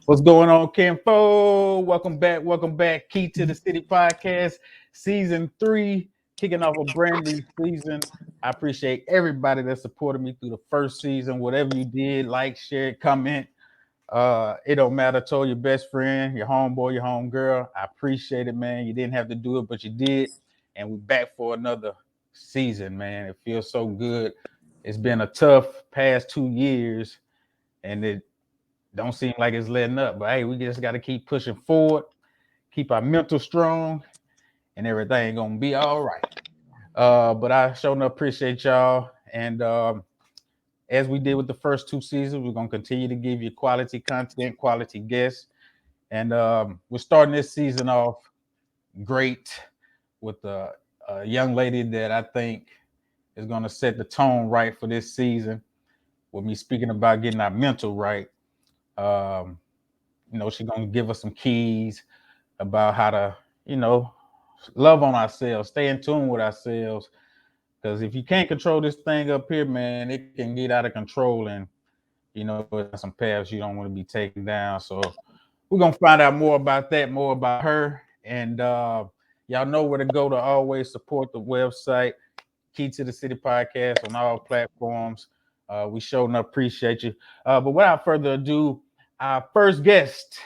What's going on, Kenfo? Welcome back. Welcome back. Key to the City podcast, season 3, kicking off a brand new season. I appreciate everybody that supported me through the first season. Whatever you did, like, share, comment. It don't matter. Told your best friend, your homeboy, your homegirl. I appreciate it, man. You didn't have to do it, but you did. And we're back for another season, man. It feels so good. It's been a tough past 2 years, and it don't seem like it's letting up. But hey, we just got to keep pushing forward, keep our mental strong, and everything gonna be all right. But I sure enough appreciate y'all. And as we did with the first 2 seasons, we're gonna continue to give you quality content, quality guests. And we're starting this season off great with a young lady that I think is gonna set the tone right for this season. With me speaking about getting our mental right. Um, she's gonna give us some keys about how to, you know, love on ourselves, stay in tune with ourselves. Because if you can't control this thing up here, man, it can get out of control, and some paths you don't want to be taken down. So we're gonna find out more about that, more about her, and y'all know where to go to always support the website, Key to the City podcast on all platforms. We sure enough appreciate you. But without further ado, our first guest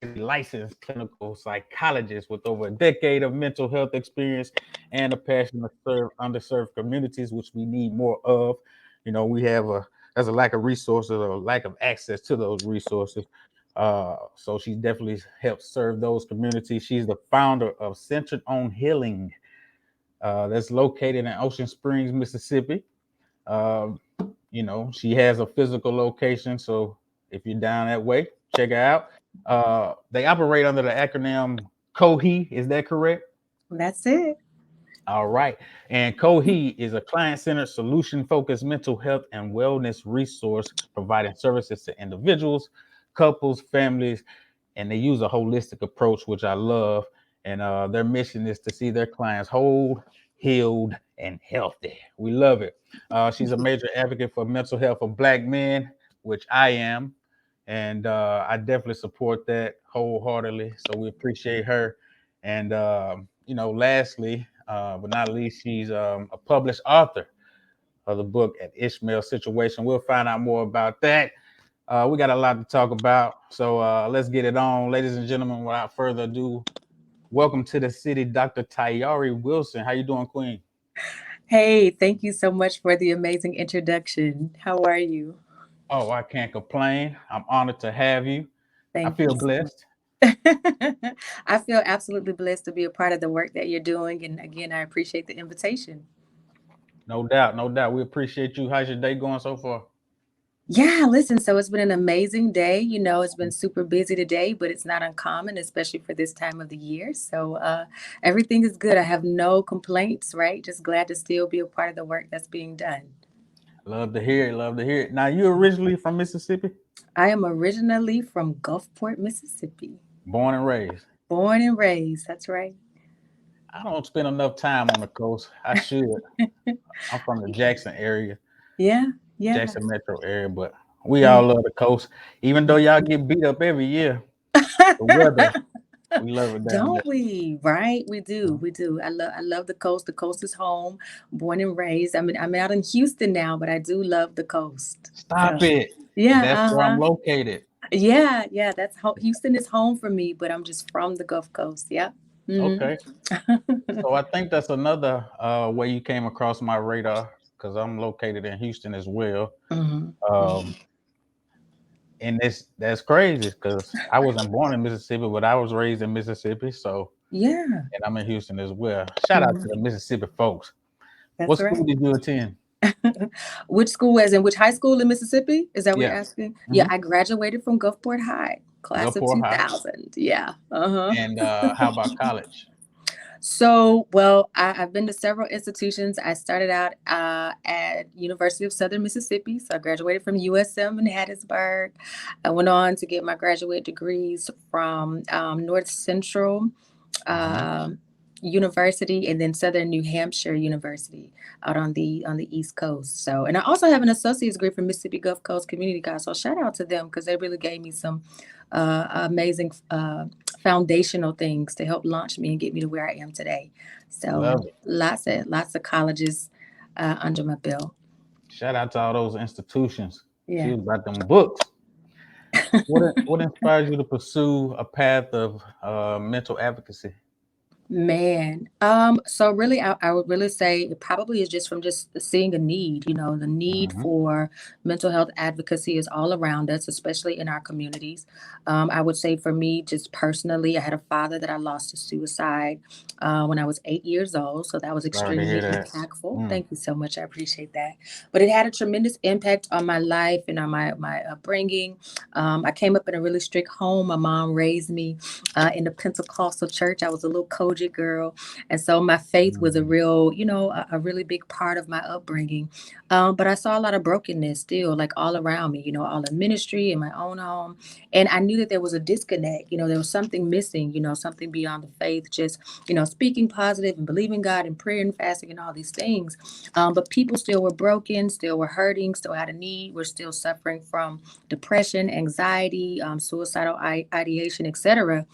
is a licensed clinical psychologist with over a decade of mental health experience and a passion to serve underserved communities, which we need more of. We have there's a lack of resources or lack of access to those resources. So she definitely helps serve those communities. She's the founder of Centered on Healing, that's located in Ocean Springs, Mississippi. Uh, she has a physical location, so if you're down that way, check her out. They operate under the acronym COHE. Is that correct? That's it. All right. And COHE is a client-centered, solution-focused mental health and wellness resource providing services to individuals, couples, families, and they use a holistic approach, which I love. And their mission is to see their clients whole, healed, and healthy. We love it. She's a major advocate for mental health for Black men, which I am, and I definitely support that wholeheartedly. So we appreciate her. And lastly, but not least, she's a published author of the book An Ishmael Situation. We'll find out more about that. We got a lot to talk about, so let's get it on, ladies and gentlemen. Without further ado, welcome to the city, Dr. Tiyahri Wilson. How you doing, Queen? Hey, thank you so much for the amazing introduction. How are you? Oh, I can't complain. I'm honored to have you. I Thank feel you so blessed. much. I feel absolutely blessed to be a part of the work that you're doing. And again, I appreciate the invitation. No doubt, no doubt. We appreciate you. How's your day going so far? Yeah, listen, so it's been an amazing day. It's been super busy today, but it's not uncommon, especially for this time of the year. So everything is good. I have no complaints, right? Just glad to still be a part of the work that's being done. Love to hear it. Love to hear it. Now, you originally from Mississippi? I am originally from Gulfport, Mississippi. Born and raised. Born and raised. That's right. I don't spend enough time on the coast. I should. I'm from the Jackson area, Yeah, yeah. Jackson metro area, but we all love the coast. Even though y'all get beat up every year, the weather, we love it down there. Don't we? Right? We do. Mhm. We do. I love the coast. The coast is home. Born and raised. I mean, I'm out in Houston now, but I do love the coast. So Stop it. yeah, That's where I'm uh-huh. located. Yeah. Houston is home for me, but I'm just from the Gulf Coast. Yeah. Hmm. Okay. So I think that's another way you came across my radar because I'm located in Houston as well. Hmm. Um, and that's crazy because I wasn't born in Mississippi, but I was raised in Mississippi. So, Yeah. and I'm in Houston as well. Shout out to Mhm. the Mississippi folks. What That's school right. did you attend? Which school, as in which high school in Mississippi? Is that what Yeah. you're asking? Yeah, Hmm. I graduated from Gulfport High, class of Gulfport High. 2000. Yeah. Uh-huh. And how about college? So, well, I've been to several institutions. I started out at University of Southern Mississippi. So I graduated from USM in Hattiesburg. I went on to get my graduate degrees from North Central. Hmm. Um, University, and then Southern New Hampshire University out on the East Coast. So, and I also have an associate's degree from Mississippi Gulf Coast Community College. So, shout out to them because they really gave me some amazing foundational things to help launch me and get me to where I am today. So, Love it. lots of colleges under my belt. Shout out to all those institutions. She Yeah. was about them books. What inspires you to pursue a path of mental advocacy? Man, so really, I would really say it probably is just from just seeing a need. You know, the need Hmm. for mental health advocacy is all around us, especially in our communities. I would say for me, just personally, I had a father that I lost to suicide when I was 8 years old. So that was Sorry to hear extremely that. impactful. Mm. Thank you so much. I appreciate that. But it had a tremendous impact on my life and on my upbringing. I came up in a really strict home. My mom raised me in the Pentecostal church. I was a little Kojic girl. And so my faith was a Mm. real, a really big part of my upbringing. But I saw a lot of brokenness still, like all around me, all in ministry, in my own home. And I knew that there was a disconnect, there was something missing, something beyond the faith, just, speaking positive and believing God and prayer and fasting and all these things. But people still were broken, still were hurting, still had a need, were still suffering from depression, anxiety, suicidal ideation, etc.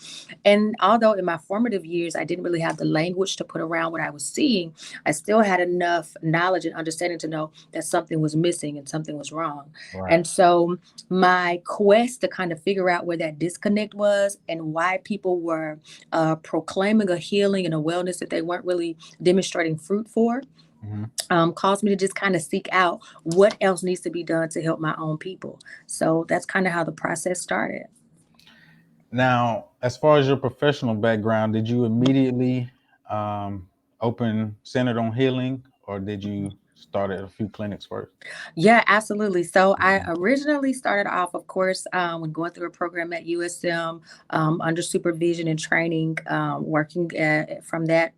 And although in my formative years, I didn't really have the language to put around what I was seeing, I still had enough knowledge and understanding to know that something was missing and something was wrong. Right. And so my quest to kind of figure out where that disconnect was and why people were proclaiming a healing and a wellness that they weren't really demonstrating fruit for Hmm. caused me to just kind of seek out what else needs to be done to help my own people. So that's kind of how the process started. Now, as far as your professional background, did you immediately um, open centered on healing, or did you start at a few clinics first? Yeah, absolutely. So I Mhm. originally started off, of course, when going through a program at USM under supervision and training, working from that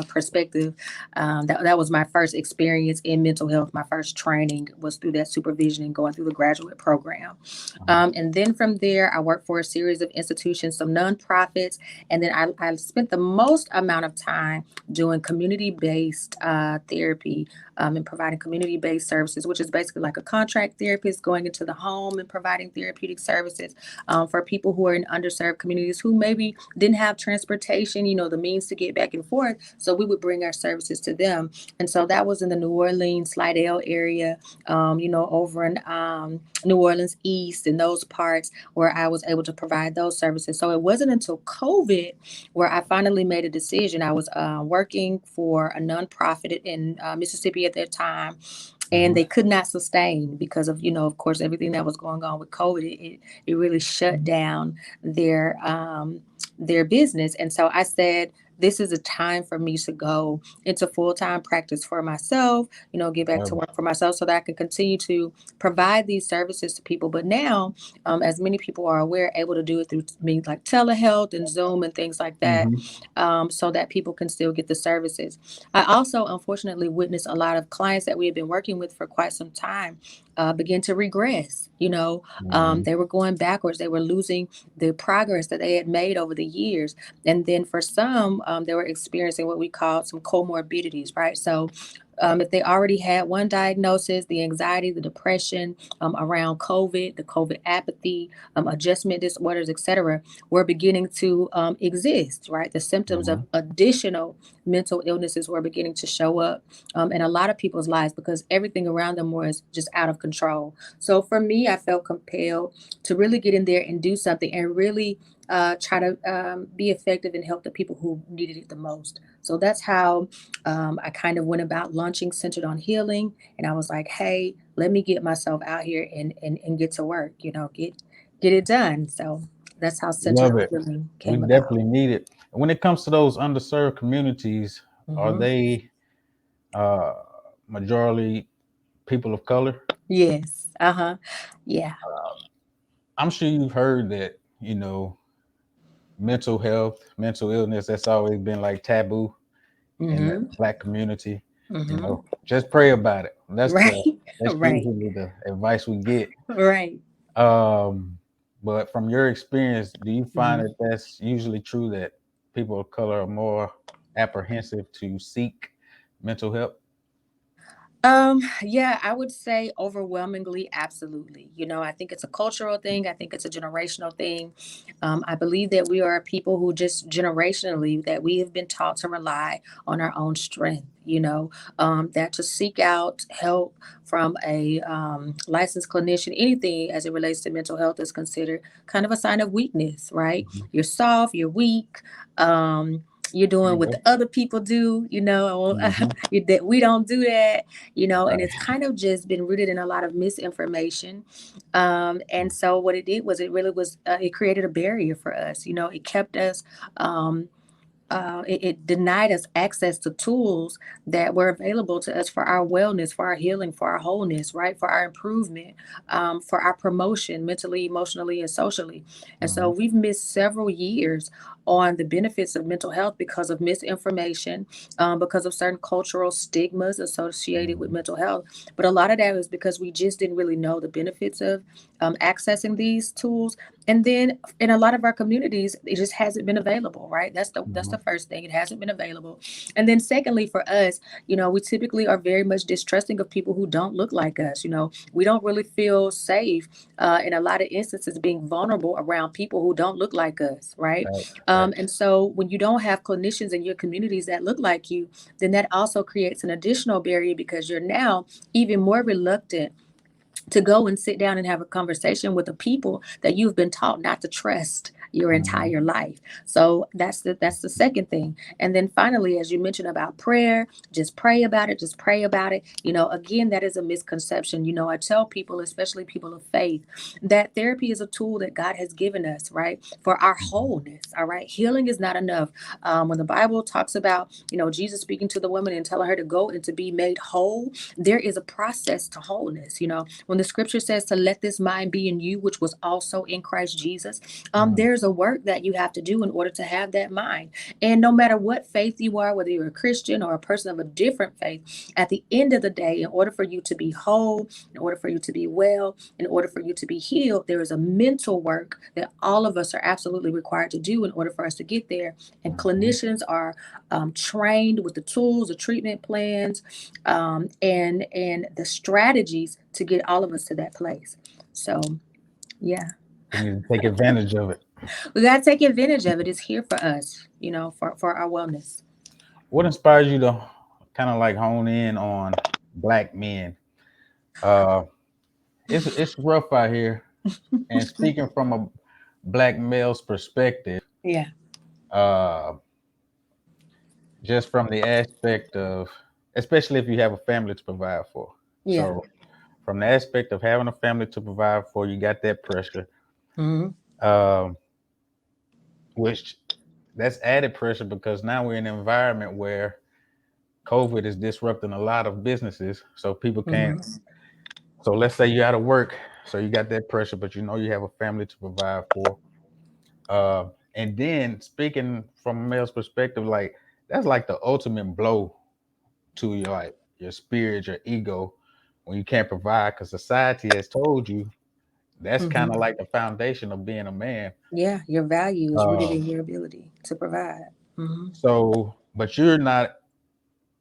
perspective. That was my first experience in mental health. My first training was through that supervision and going through the graduate program. And then from there, I worked for a series of institutions, some nonprofits, and then I spent the most amount of time doing community based therapy and providing community based services, which is basically like a contract therapist going into the home and providing therapeutic services for people who are in underserved communities who maybe didn't have transportation, the means to get back and forth. So we would bring our services to them. And so that was in the New Orleans, Slidell area, over in New Orleans East and those parts where I was able to provide those services. So it wasn't until COVID where I finally made a decision. I was working for a nonprofit in Mississippi at that time, and Mhm. they could not sustain because of of course everything that was going on with COVID. It really shut down their business. And so I said, this is a time for me to go into full-time practice for myself, get back to Love it. work for myself so that I can continue to provide these services to people. But now, as many people are aware, able to do it through means like telehealth and Zoom and things like that, Hmm. so that people can still get the services. I also, unfortunately, witnessed a lot of clients that we had been working with for quite some time begin to regress. Hmm. They were going backwards. They were losing the progress that they had made over the years. And then for some, they were experiencing what we call some comorbidities, right? So if they already had one diagnosis, the anxiety, the depression around COVID, the COVID apathy, adjustment disorders, etc., were beginning to exist, right? The symptoms of Hmm. additional mental illnesses were beginning to show up in a lot of people's lives because everything around them was just out of control. So for me, I felt compelled to really get in there and do something and really try to be effective and help the people who needed it the most. So that's how I kind of went about launching Centered on Healing. And I was like, hey, let me get myself out here and get to work, get it done. So that's how Centered Love on it. Healing We came about. definitely need it. When it comes to those underserved communities, are Hmm. they uh, majority people of color? Yes. Uh huh. Yeah. I'm sure you've heard that, mental health, mental illness, that's always been like taboo in the Hmm. black community. Hmm. Just pray about it. Right. That's Right. usually the advice we get. Right. Um, but from your experience, do you find Mhm. that that's usually true that people of color are more? apprehensive to seek mental help? Yeah, I would say overwhelmingly, absolutely. I think it's a cultural thing. I think it's a generational thing. I believe that we are people who just generationally that we have been taught to rely on our own strength. That to seek out help from a licensed clinician, anything as it relates to mental health is considered kind of a sign of weakness, right? Mhm. You're soft, you're weak. You're doing what Okay. the other people do, Mhm. that we don't do that, and Right. it's kind of just been rooted in a lot of misinformation. And so what it did was it really was, it created a barrier for us. It kept us, um, it denied us access to tools that were available to us for our wellness, for our healing, for our wholeness, right? For our improvement, for our promotion, mentally, emotionally, and socially. And so Mhm. we've missed several years on the benefits of mental health because of misinformation, because of certain cultural stigmas associated with Mhm. mental health. But a lot of that was because we just didn't really know the benefits of accessing these tools. And then in a lot of our communities, it just hasn't been available, right? That's the Mhm. first thing. It hasn't been available. And then secondly, for us, we typically are very much distrusting of people who don't look like us. We don't really feel safe in a lot of instances being vulnerable around people who don't look like us, right? Facts. And Facts. so when you don't have clinicians in your communities that look like you, then that also creates an additional barrier because you're now even more reluctant to go and sit down and have a conversation with the people that you've been taught not to trust your Mhm. entire life. So that's the second thing. And then finally, as you mentioned about prayer, just pray about it, just pray about it. Again, that is a misconception. I tell people, especially people of faith, that therapy is a tool that God has given us, right? For our Mhm. wholeness. All right. Healing is not enough. When the Bible talks about, Jesus speaking to the woman and telling her to go and to be made whole, there is a process to wholeness. When the scripture says to let this mind be in you, which was also in Christ Jesus, Mhm. there's a work that you have to do in order to have that mind. And no matter what faith you are, whether you're a Christian or a person of a different faith, at the end of the day, in order for you to be whole, in order for you to be well, in order for you to be healed, there is a mental work that all of us are absolutely required to do in order for us to get there. And Mhm. clinicians are trained with the tools, the treatment plans, and the strategies to get all of us to that place. So yeah, We need to take advantage of it. we got to take advantage of it. It's here for us, for our wellness. What inspires you to kind of like hone in on black men? Uh, it's rough out here, and speaking from a black male's perspective, Yeah, uh, just from the aspect of, especially if you have a family to provide for. yeah. So, from the aspect of having a family to provide for, you got that pressure, Hmm. um, which that's added pressure because now we're in an environment where COVID is disrupting a lot of businesses. So people can't. Hmm. So let's say you're out of work, so you got that pressure, but you know you have a family to provide for. Uh, and then speaking from a male's perspective, like that's like the ultimate blow to your like your spirit, your ego, when you can't provide because society has told you that's kind of Hmm. like the foundation of being a man. Yeah, your value is rooted Um, in your ability to provide. Hmm. so, but you're not,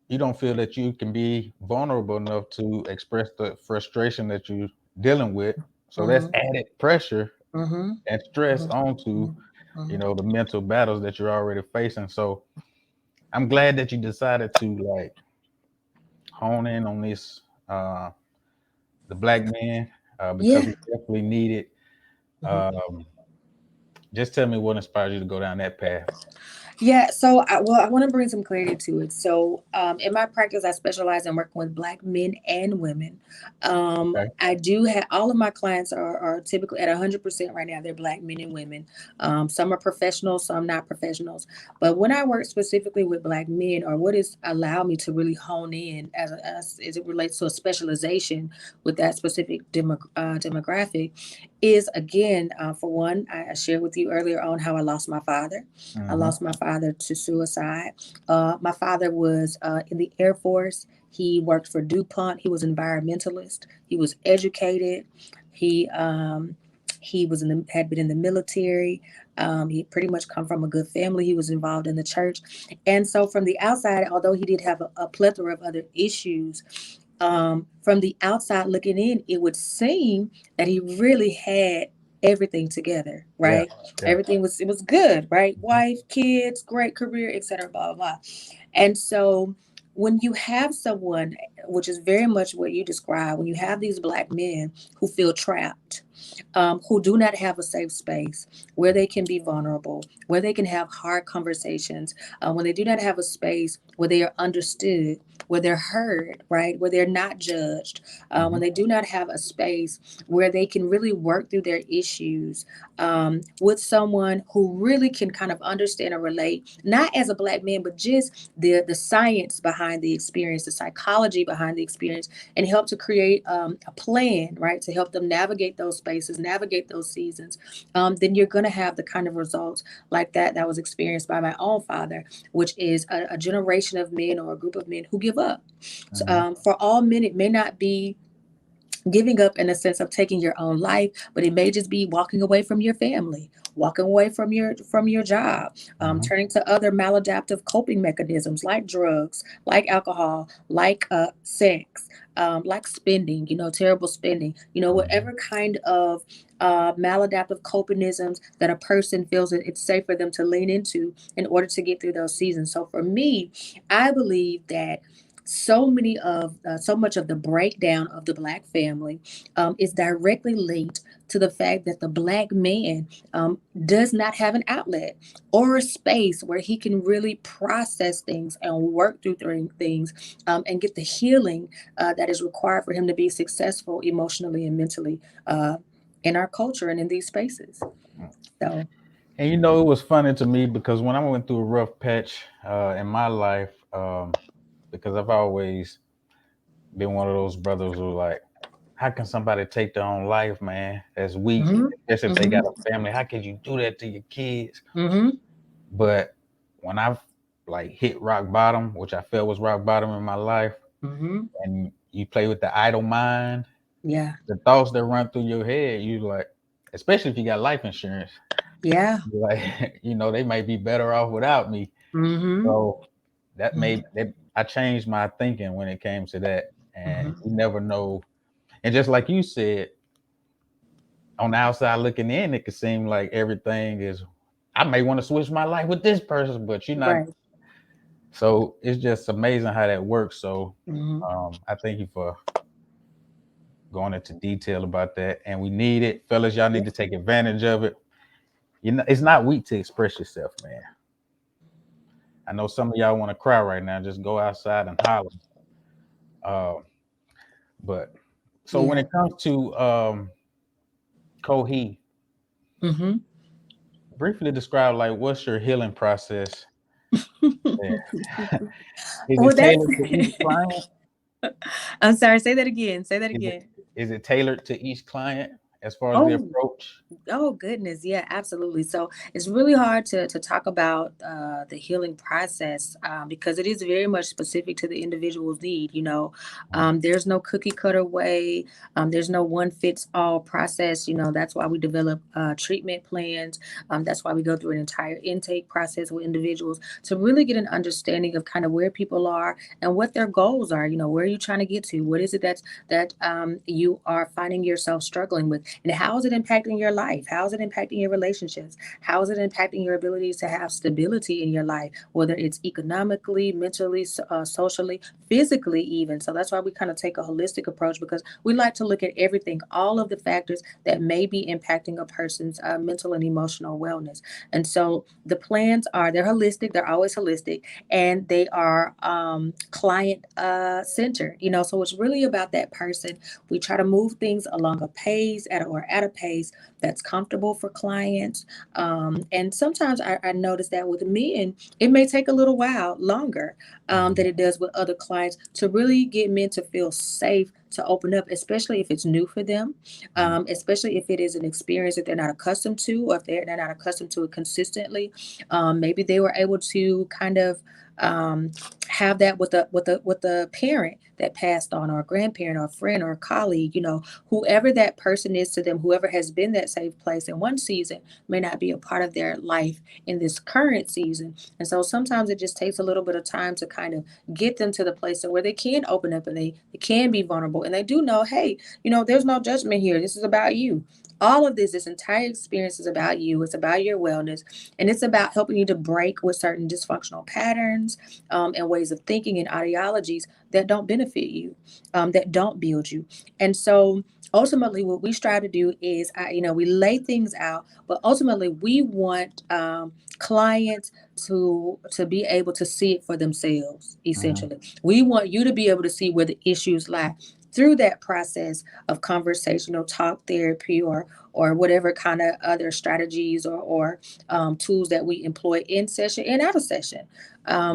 you don't feel that you can be vulnerable enough to express the frustration that you're dealing with. So that's Hmm. added pressure Hmm. and stress onto, Hmm. Hmm. the mental battles that you're already facing. So I'm glad that you decided to like hone in on this, uh, the black man, because Yeah. we definitely need it. Mhm. Um, just tell me what inspired you to go down that path. Yeah, so I want to bring some clarity to it. So, in my practice, I specialize in working with Black men and women. Okay. I do have all of my clients are typically at 100% right now. They're Black men and women. Some are professionals, some not professionals. But when I work specifically with Black men, or what has allowed me to really hone in as it relates to a specialization with that specific demographic, is again, for one, I shared with you earlier on how I lost my father. I Mm-hmm. lost my father to suicide. My father was in the Air Force. He worked for DuPont. He was an environmentalist. He was educated. He He was had been in the military. He pretty much come from a good family. He was involved in the church, and so from the outside, although he did have a plethora of other issues, from the outside looking in, it would seem that he really had everything together, Yeah. right? Yeah. Everything was, it was good, right? Mhm. Wife, kids, great career, etc. Blah blah blah. And so when you have someone, which is very much what you describe, when you have these black men who feel trapped, who do not have a safe space where they can be vulnerable, where they can have hard conversations, when they do not have a space where they are understood, where they're heard, right, where they're not judged, when Mhm. they do not have a space where they can really work through their issues with someone who really can kind of understand and relate, not as a black man, but just the science behind the experience, the psychology behind the experience, and help to create a plan, right, to help them navigate those spaces, navigate those seasons, then you're going to have the kind of results like that was experienced by my own father, which is a generation of men or a group of men who give up. So, Mhm. for all men, it may not be giving up in a sense of taking your own life, but it may just be walking away from your family, walking away from your job, Mhm. turning to other maladaptive coping mechanisms like drugs, like alcohol, like sex, like spending, terrible spending, Mhm. whatever kind of maladaptive copingisms that a person feels that it's safe for them to lean into in order to get through those seasons. So for me, I believe that so much of the breakdown of the black family is directly linked to the fact that the black man does not have an outlet or a space where he can really process things and work through things and get the healing that is required for him to be successful emotionally and mentally in our culture and in these spaces. So, And it was funny to me because when I went through a rough patch in my life, because I've always been one of those brothers who like, how can somebody take their own life, man? That's weak, mm-hmm, especially if they mm-hmm, got a family. How could you do that to your kids? mm-hmm, But when I've like hit rock bottom, which I felt was rock bottom in my life, mm-hmm, and you play with the idle mind, yeah, the thoughts that run through your head, you like, especially if you got life insurance, yeah, you're like, they might be better off without me. mm-hmm, So that mm-hmm, made that I changed my thinking when it came to that. And mm-hmm. you never know. And just like you said, on the outside looking in, it could seem like everything is. I may want to switch my life with this person, but you're not. Right. So it's just amazing how that works. So Mm-hmm. I thank you for going into detail about that. And we need it, fellas. Y'all need to take advantage of it. It's not weak to express yourself, man. I know some of y'all want to cry right now. Just go outside and holler. Uh, but so when Yeah. it comes to Kohe, Mm-hmm. briefly describe like what's your healing process there? Is Well, it that's. tailored to each client? I'm sorry. Say that again. Say that Is it again. is it tailored to each client as far as the Oh, approach? oh goodness, yeah, absolutely. So it's really hard to talk about the healing process because it is very much specific to the individual's need. Mm, There's no cookie cutter way. There's no one fits all process. That's why we develop treatment plans. That's why we go through an entire intake process with individuals to really get an understanding of kind of where people are and what their goals are. Where are you trying to get to? What is it that you are finding yourself struggling with, and how is it impacting your life? How is it impacting your relationships? How is it impacting your ability to have stability in your life, whether it's economically, mentally, socially, physically, even? So that's why we kind of take a holistic approach, because we like to look at everything, all of the factors that may be impacting a person's mental and emotional wellness. And so the plans they're holistic, they're always holistic, and they are client centered. So it's really about that person. We try to move things along a pace at a pace that's comfortable for clients. And sometimes I notice that with men, it may take a little while longer than mhm, it does with other clients to really get men to feel safe to open up, especially if it's new for them, Mhm. especially if it is an experience that they're not accustomed to, or if they're not accustomed to it consistently. Maybe they were able to kind of um, have that with a parent that passed on, or a grandparent, or a friend, or a colleague. Whoever that person is to them, whoever has been that safe place in one season may not be a part of their life in this current season. And so sometimes it just takes a little bit of time to kind of get them to the place where they can open up, and they can be vulnerable, and they do know, hey, there's no judgment here. This is about you. All of this entire experience is about you. It's about your wellness, and it's about helping you to break with certain dysfunctional patterns, and ways of thinking and ideologies that don't benefit you, that don't build you. And so ultimately, what we strive to do is, we lay things out, but ultimately we want clients to be able to see it for themselves. Mhm. Essentially, we want you to be able to see where the issues lie through that process of conversational talk therapy, or whatever kind of other strategies, or tools that we employ in session and out of session,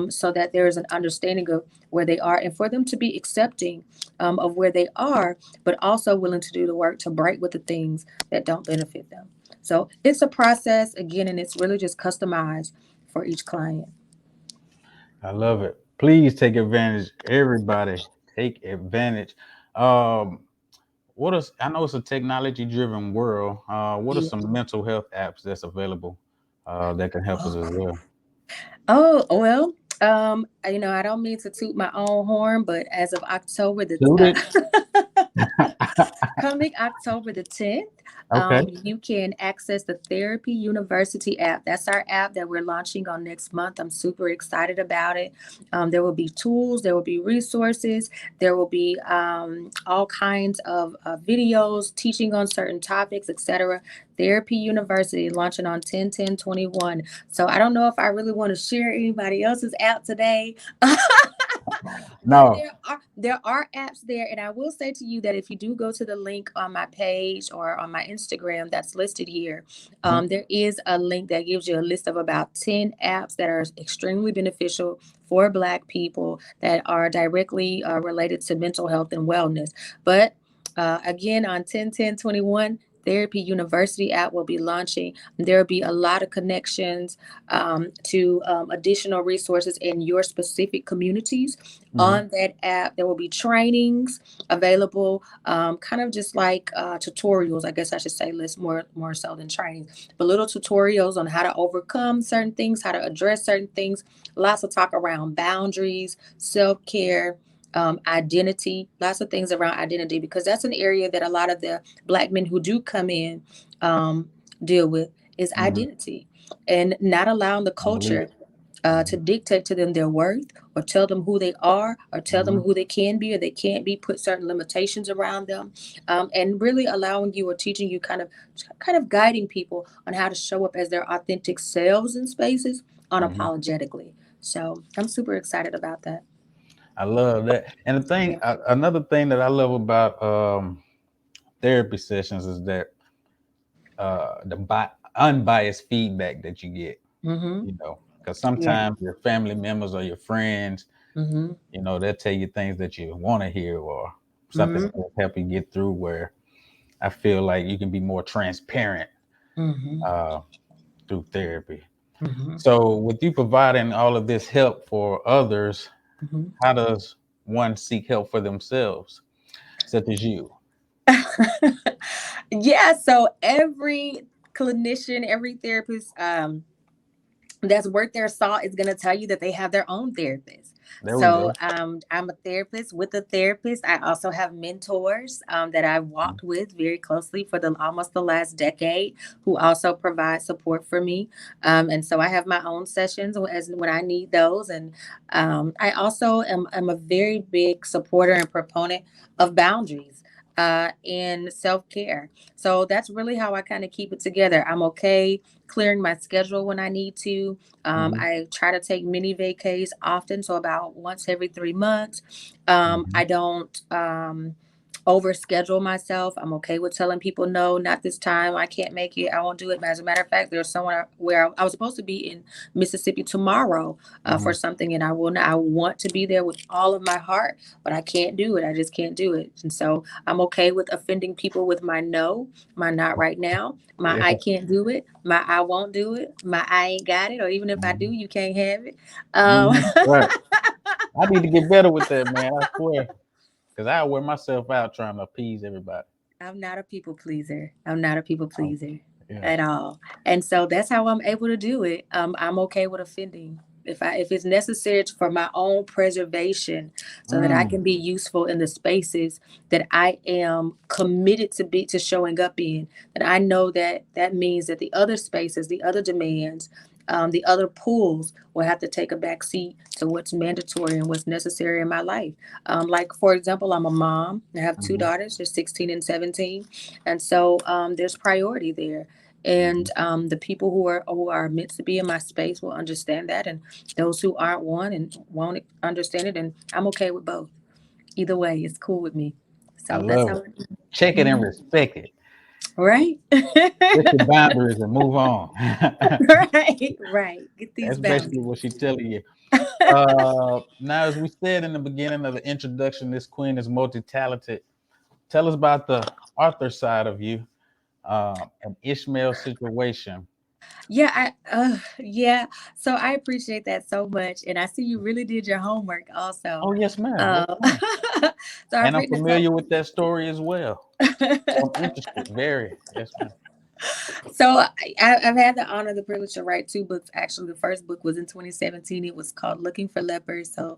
so that there is an understanding of where they are, and for them to be accepting of where they are, but also willing to do the work to break with the things that don't benefit them. So it's a process again, and it's really just customized for each client. I love it. Please take advantage. Everybody, take advantage. Um, what is? I know it's a technology-driven world. What are Yeah. some mental health apps that's available that can help us as well? Oh, well, I don't mean to toot my own horn, but as of October the Suited. coming October the 10th, Okay. you can access the Therapy University app. That's our app that we're launching on next month. I'm super excited about it. There will be tools, there will be resources, there will be all kinds of videos teaching on certain topics, etc. Therapy University launching on 10/10/21. So I don't know if I really want to share anybody else's app today. But No. there are apps there, and I will say to you that if you do go to the link on my page or on my Instagram that's listed here, Mhm. there is a link that gives you a list of about 10 apps that are extremely beneficial for Black people, that are directly related to mental health and wellness. But again, on 10/10/21, Therapy University app will be launching. There will be a lot of connections to additional resources in your specific communities. Mhm. On that app, there will be trainings available, kind of just like tutorials, I guess I should say, less more so than trainings, but little tutorials on how to overcome certain things, how to address certain things. Lots of talk around boundaries, self-care, identity, lots of things around identity, because that's an area that a lot of the Black men who do come in um, deal with, is Mhm. identity, and not allowing the I believe culture it. to Mhm. dictate to them their worth, or tell them who they are, or tell them Mhm. who they can be or they can't be, put certain limitations around them, and really allowing you, or teaching you, kind of guiding people on how to show up as their authentic selves in spaces Mhm. unapologetically. So I'm super excited about that. I love that. And the thing, Yeah. another thing that I love about therapy sessions is that unbiased feedback that you get. Mm-hmm. Because Yeah. sometimes your family members or your friends, Mm-hmm. they'll tell you things that you want to hear, or something Mm-hmm. that will help you get through. Where I feel like you can be more transparent Mm-hmm. uh, through therapy. Mm-hmm. So, with you providing all of this help for others, Mm-hmm. how does one seek help for themselves, such as you? Yeah, so every clinician, every therapist that's worth their salt is going to tell you that they have their own therapist. There we So go. I'm a therapist with a therapist. I also have mentors that I've walked with very closely for the almost the last decade, who also provide support for me. And so I have my own sessions as when I need those. And I also am a very big supporter and proponent of boundaries and self-care. So that's really how I kind of keep it together. I'm okay clearing my schedule when I need to. Hmm. I try to take mini vacays often, so about once every 3 months. Hmm. I don't overschedule myself. I'm okay with telling people no, not this time. I can't make it. I won't do it. As a matter of fact, there's someone where I was supposed to be in Mississippi tomorrow for Mhm. something, and I will not. I want to be there with all of my heart, but I can't do it. I just can't do it. And so I'm okay with offending people with my no, my not right now, my Yeah. I can't do it, my I won't do it, my I ain't got it, or even if I do, Mhm. you can't have it. Right. I need to get better with that, man. I swear, because I wear myself out trying to appease everybody. I'm not a people pleaser. I'm not a people Oh, pleaser yeah. at all. And so that's how I'm able to do it. I'm okay with offending. If it's necessary for my own preservation so that I Mm. can be useful in the spaces that I am committed to showing up in, then I know that that means that the other spaces, the other demands, the other pulls will have to take a back seat to what's mandatory and what's necessary in my life. Like, for example, I'm a mom. I have two Mhm. daughters, they're 16 and 17. And so there's priority there. And Mhm. the people who are meant to be in my space will understand that. And those who aren't one and won't understand it. And I'm okay with both. Either way, it's cool with me. I So that's love how it. Check it and Mhm. respect it. Right? Set your boundaries and move on. Right, right. Get these That's basically boundaries. what she's telling you. Now, as we said in the beginning of the introduction, this queen is multi-talented. Tell us about the Arthur side of you, an Ishmael situation. Yeah. So I appreciate that so much, and I see you really did your homework also. Oh, yes, ma'am. Yes, Uh, ma'am. so I've And I'm written a couple. familiar with that story as well. So I'm interested. Very. Yes, ma'am. So I've had the honor, the privilege to write two books. Actually, the first book was in 2017. It was called Looking for Lepers. So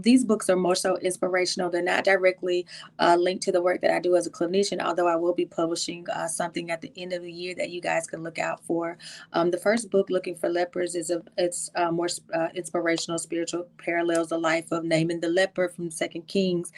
these books are more so inspirational. They're not directly linked to the work that I do as a clinician, although I will be publishing something at the end of the year that you guys can look out for. The first book, Looking for Lepers, it's more inspirational, spiritual, parallels the life of Naaman the leper from Second Kings,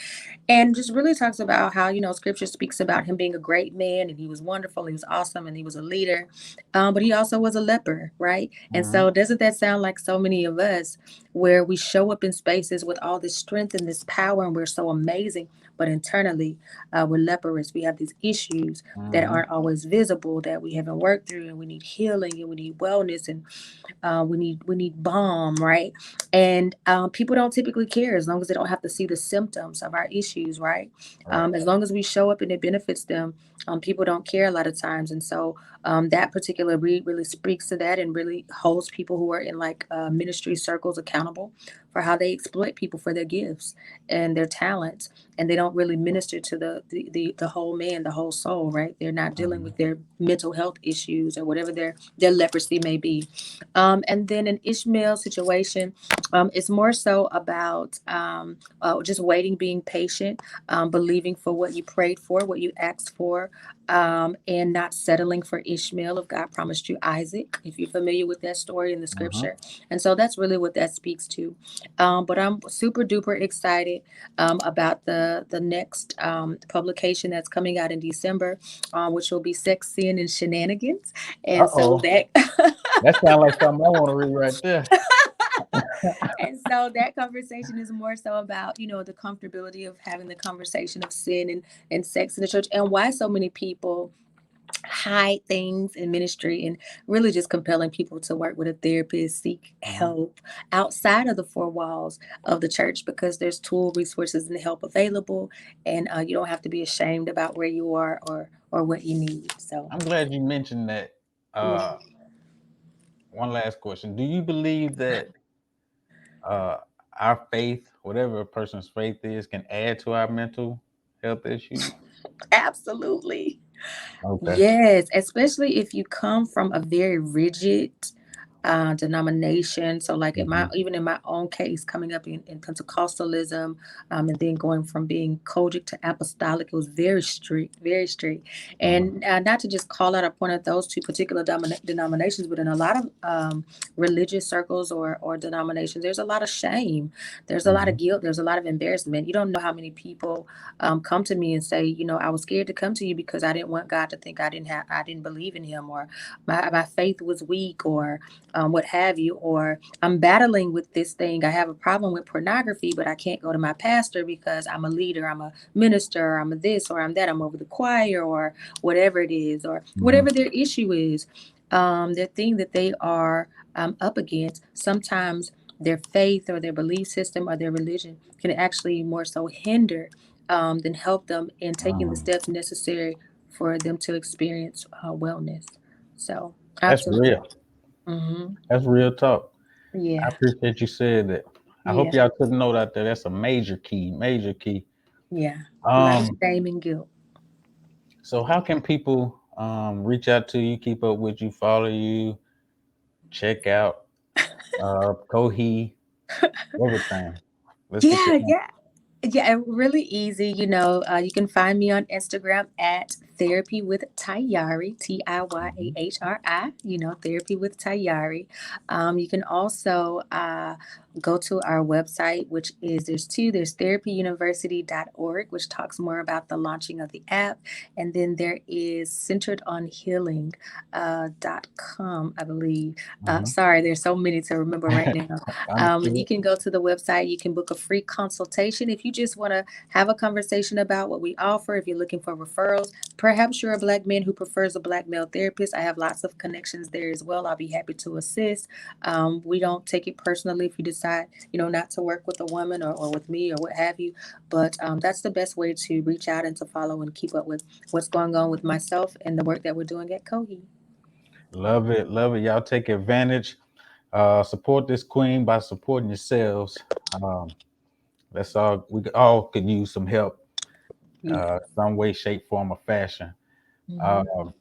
and just really talks about how scripture speaks about him being a great man, and he was wonderful, he was awesome, and he was a leader, but he also was a leper, right? And Hmm. so doesn't that sound like so many of us, where we show up in spaces with all this strength and this power, and we're so amazing, but internally we're leprous. We have these issues that Hmm. aren't always visible, that we haven't worked through, and we need healing, and we need wellness, and we need balm, right? And people don't typically care as long as they don't have to see the symptoms of our issues, right? Right. As long as we show up and it benefits them, people don't care a lot of times. And so that particular read really speaks to that and really holds people who are in like ministry circles accountable for how they exploit people for their gifts and their talents, and they don't really minister to the whole man, the whole soul, right? They're not dealing Hmm. with their mental health issues or whatever their leprosy may be. And then an Ishmael situation, it's more so about just waiting, being patient, believing for what you prayed for, what you asked for, and not settling for Ishmael if God promised you Isaac, if you're familiar with that story in the Hmm. scripture. And so that's really what that speaks to. But I'm super duper excited about the next publication that's coming out in December, which will be Sex, Sin, and Shenanigans. Uh And so oh. that That sounds like something I want to read right there. and so that conversation is more so about the comfortability of having the conversation of sin and sex in the church, and why so many people hide things in ministry, and really just compelling people to work with a therapist, seek Hmm. help outside of the four walls of the church, because there's tool, resources, and help available, and you don't have to be ashamed about where you are or what you need. So I'm glad you mentioned that. Uh, mhm. One last question. Do you believe that uh, our faith, whatever a person's faith is, can add to our mental health issues? Absolutely. Okay. Yes, especially if you come from a very rigid denomination. So, like Hmm. even in my own case, coming up in Pentecostalism, and then going from being Kojic to apostolic, it was very strict, very strict. Hmm. And not to just call out or point at those two particular denominations, but in a lot of religious circles or denominations, there's a lot of shame, there's a lot of Hmm. guilt, there's a lot of embarrassment. You don't know how many people come to me and say, I was scared to come to you because I didn't want God to think I didn't believe in Him, or my faith was weak, or what have you, or I'm battling with this thing. I have a problem with pornography, but I can't go to my pastor because I'm a leader, I'm a minister, or I'm a this, or I'm that, I'm over the choir, or whatever it is, or Mhm. whatever their issue is, their thing that they are up against. Sometimes their faith or their belief system or their religion can actually more so hinder than help them in taking the Mm. steps necessary for them to experience wellness. So, That's absolutely. real. Hmm. That's real talk. I Yeah. appreciate you said that. I hope Yeah. y'all took note out there. That's a major key, major key. Yeah. A lot of Um, shame and guilt. so how can people reach out to you, keep up with you, follow you, check out Kohi, everything? Let's get your Yeah. Yeah. Yeah, really easy. You can find me on Instagram at Therapy with Tiyahri, Mhm. Tiyahri. Therapy with Tiyahri. You can also go to our website, which is there's two. There's therapyuniversity.org, which talks more about the launching of the app, and then there is centeredonhealing.com, I believe. Mhm. Sorry, there's so many to remember right now. You Understood. can go to the website. You can book a free consultation if you just want to have a conversation about what we offer. If you're looking for referrals, perhaps you're a Black man who prefers a Black male therapist. I have lots of connections there as well. I'll be happy to assist. We don't take it personally if you decide, not to work with a woman or with me or what have you. But that's the best way to reach out and to follow and keep up with what's going on with myself and the work that we're doing at Kohi. Love it, love it. Y'all take advantage. Support this queen by supporting yourselves. Um, that's all. We all could use some help, Yeah. some way, shape, form, or fashion. Hmm. Um,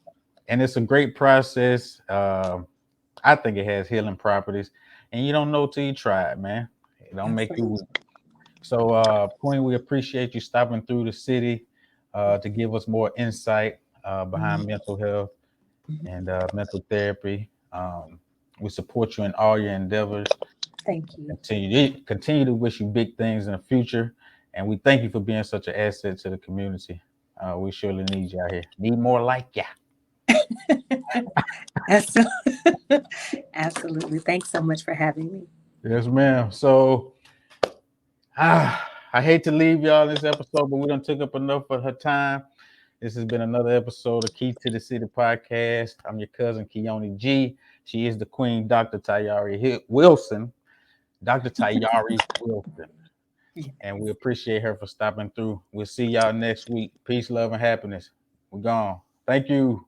and it's a great process. I think it has healing properties, and you don't know till you try it, man. It don't make you weak. Absolutely. So, Queen, we appreciate you stopping through the city to give us more insight behind Mhm. mental health Mhm. and mental therapy. We support you in all your endeavors. Thank you. Continue to wish you big things in the future, and we thank you for being such an asset to the community. We surely need you out here. Need more like ya. Absolutely. Absolutely. Thanks so much for having me. Yes, ma'am. So, I hate to leave y'all this episode, but we done took up enough of her time. This has been another episode of Key to the City podcast. I'm your cousin Keone G. She is the Queen, Dr. Tayari Wilson. Dr. Tayari Wilson. And we appreciate her for stopping through. We'll see y'all next week. Peace, love, and happiness. We're gone. Thank you.